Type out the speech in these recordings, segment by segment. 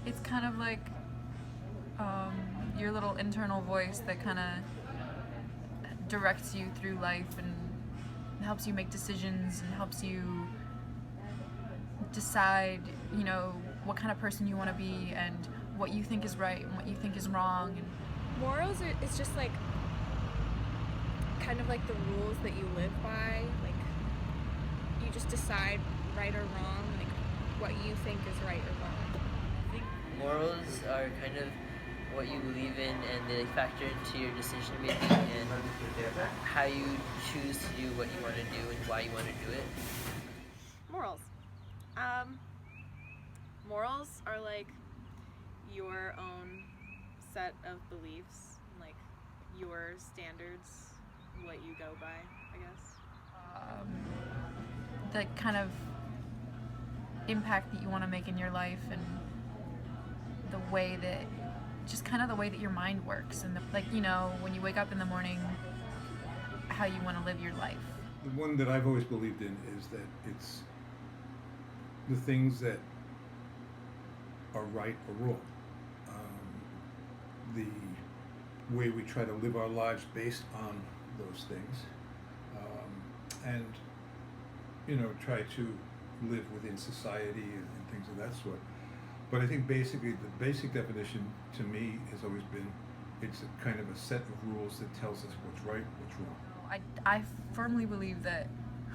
It's kind of like your little internal voice that kind of directs you through life and helps you make decisions and helps you decide, what kind of person you want to be and what you think is right and what you think is wrong. And Morals is just like kind of like the rules that you live by. Like you just decide right or wrong, like what you think is right or wrong. I think morals are kind of what you believe in, and they factor into your decision making and how you choose to do what you want to do and why you want to do it. Morals. Um, Morals are like your own set of beliefs, like your standards, what you go by, I guess. the kind of impact that you want to make in your life and the way that just kind of the way that your mind works and when you wake up in the morning, how you want to live your life. The one that I've always believed in is that it's the things that are right or wrong. The way we try to live our lives based on those things, and try to live within society and things of that sort. But I think basically the basic definition to me has always been it's a kind of a set of rules that tells us what's right, what's wrong. I firmly believe that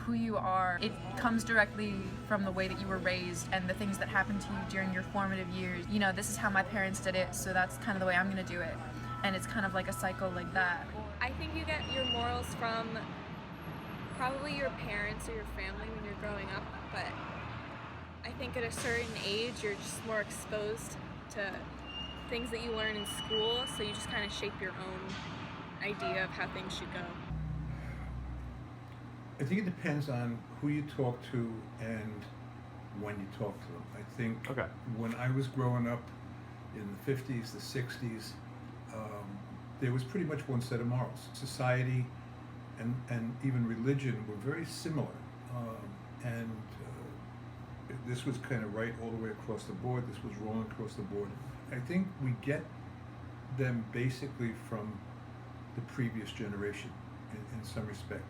who you are, it comes directly from the way that you were raised and the things that happened to you during your formative years. This is how my parents did it, so that's kind of the way I'm going to do it. And it's kind of like a cycle like that. I think you get your morals from probably your parents or your family when you're growing up, but I think at a certain age you're just more exposed to things that you learn in school, so you just kind of shape your own idea of how things should go. I think it depends on who you talk to and when you talk to them. I think Okay. when I was growing up in the 50s, the 60s, there was pretty much one set of morals. Society and even religion were very similar. This was kind of right all the way across the board. This was wrong across the board. I think we get them basically from the previous generation in some respect.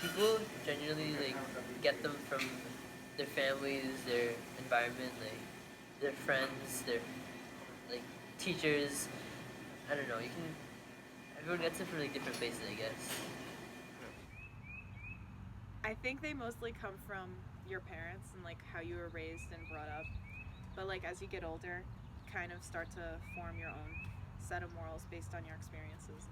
People genuinely get them from their families, their environment, their friends, their teachers. I don't know. Everyone gets it from different places, I guess. I think they mostly come from your parents and how you were raised and brought up. But as you get older, you kind of start to form your own set of morals based on your experiences.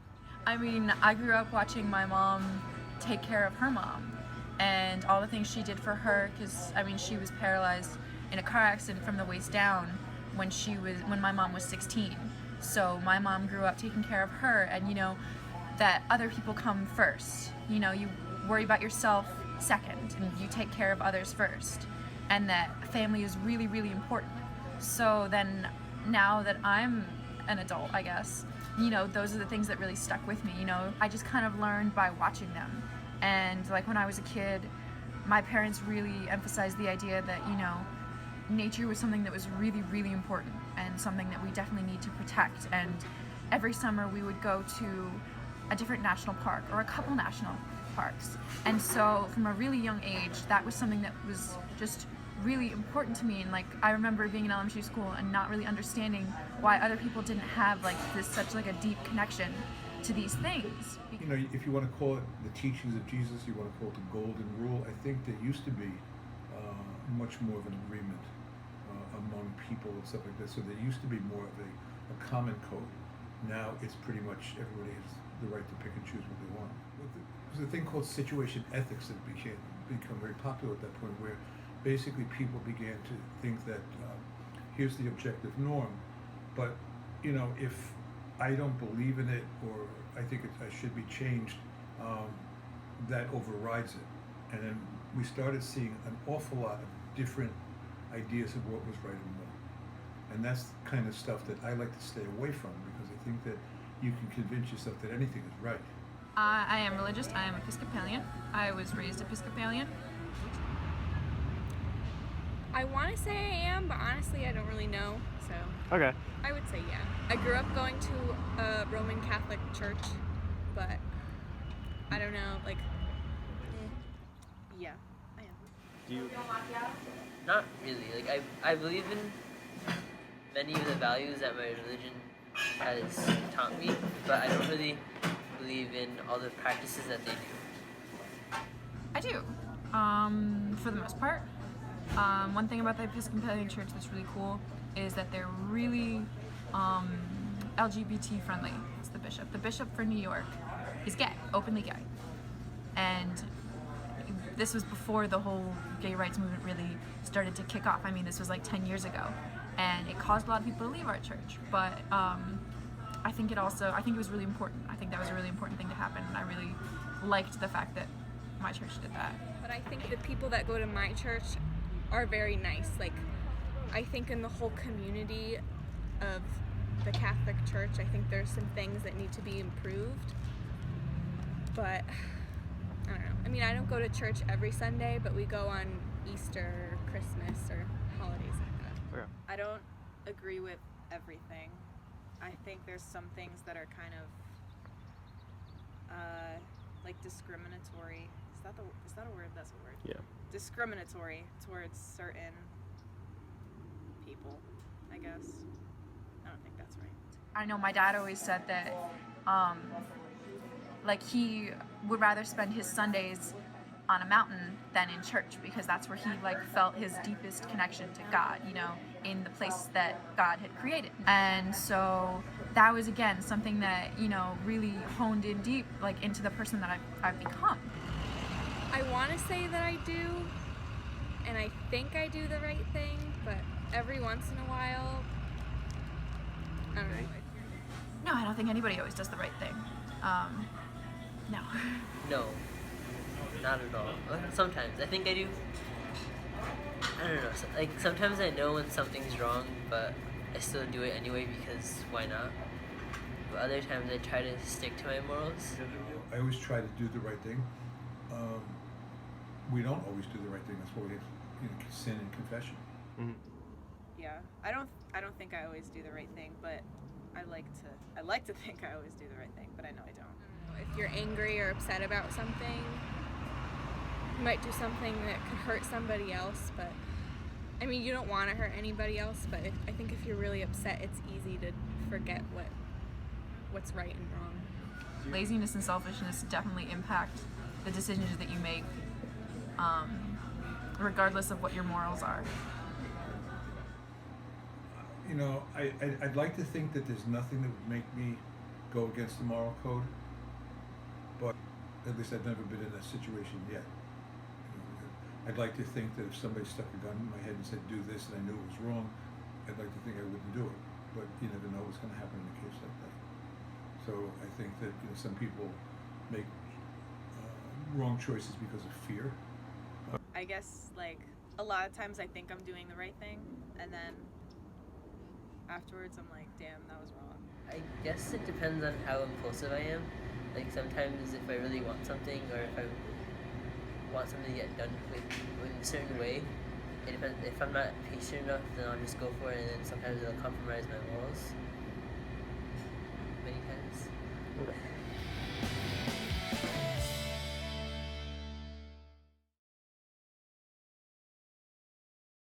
I mean, I grew up watching my mom take care of her mom and all the things she did for her because, she was paralyzed in a car accident from the waist down when my mom was 16. So my mom grew up taking care of her and, that other people come first. You worry about yourself second and you take care of others first. And that family is really, really important. So then now that I'm an adult, I guess, those are the things that really stuck with me. I just kind of learned by watching them. And when I was a kid, my parents really emphasized the idea that, nature was something that was really, really important and something that we definitely need to protect. And every summer we would go to a different national park or a couple national parks. And so from a really young age, that was something that was just really important to me. And I remember being in elementary school and not really understanding why other people didn't have such a deep connection to these things. If you want to call it the teachings of Jesus, you want to call it the golden rule. I think there used to be much more of an agreement among people and stuff like that. So there used to be more of a common code. Now it's pretty much everybody has the right to pick and choose what they want. There's a thing called situation ethics that become very popular at that point, where basically people began to think that here's the objective norm, but if I don't believe in it or I think I should be changed, that overrides it. And then we started seeing an awful lot of different ideas of what was right and wrong. And that's the kind of stuff that I like to stay away from, because I think that you can convince yourself that anything is right. I am religious. I am Episcopalian. I was raised Episcopalian. I want to say I am, but honestly, I don't really know. So Okay. I would say yeah. I grew up going to a Roman Catholic church, but I don't know, like, yeah, I am. Do you? Not really. Like I believe in many of the values that my religion has taught me, but I don't really believe in all the practices that they do. I do, for the most part. One thing about the Episcopalian Church that's really cool is that they're really LGBT friendly. It's the bishop. The bishop for New York is gay, openly gay. And this was before the whole gay rights movement really started to kick off. I mean, this was like 10 years ago. And it caused a lot of people to leave our church. But I think it was really important. I think that was a really important thing to happen. And I really liked the fact that my church did that. But I think the people that go to my church are very nice. Like, I think in the whole community of the Catholic Church, I think there's some things that need to be improved. But I don't know. I mean, I don't go to church every Sunday, but we go on Easter or Christmas or holidays like that. Okay. I don't agree with everything. I think there's some things that are kind of like discriminatory. Is that a word? That's a word. Yeah. Discriminatory towards certain people, I guess. I don't think that's right. I know my dad always said that, like, he would rather spend his Sundays on a mountain than in church because that's where he like felt his deepest connection to God, you know, in the place that God had created. And so that was again something that, you know, really honed in deep like into the person that I've become. I want to say that I do, and I think I do the right thing, but every once in a while, I don't know. No, I don't think anybody always does the right thing. No. No, not at all. Sometimes I think I do. I don't know. Like sometimes I know when something's wrong, but I still do it anyway because why not? But other times I try to stick to my morals. I always try to do the right thing. We don't always do the right thing. That's why we have, you know, sin and confession. Mm-hmm. Yeah, I don't think I always do the right thing, but I like to think I always do the right thing, but I know I don't. If you're angry or upset about something, you might do something that could hurt somebody else, but I mean, you don't want to hurt anybody else, but I think if you're really upset, it's easy to forget what's right and wrong. Laziness and selfishness definitely impact the decisions that you make, regardless of what your morals are. You know, I'd like to think that there's nothing that would make me go against the moral code, but at least I've never been in that situation yet. You know, I'd like to think that if somebody stuck a gun in my head and said, do this, and I knew it was wrong, I'd like to think I wouldn't do it. But you never know what's going to happen in a case like that. So I think that, you know, some people make wrong choices because of fear. I guess like a lot of times I think I'm doing the right thing, and then afterwards I'm like, damn, that was wrong. I guess it depends on how impulsive I am. Like sometimes if I really want something or if I want something to get done in a certain way, it depends. If I'm not patient enough, then I'll just go for it, and then sometimes it'll compromise my morals. Many times. Okay.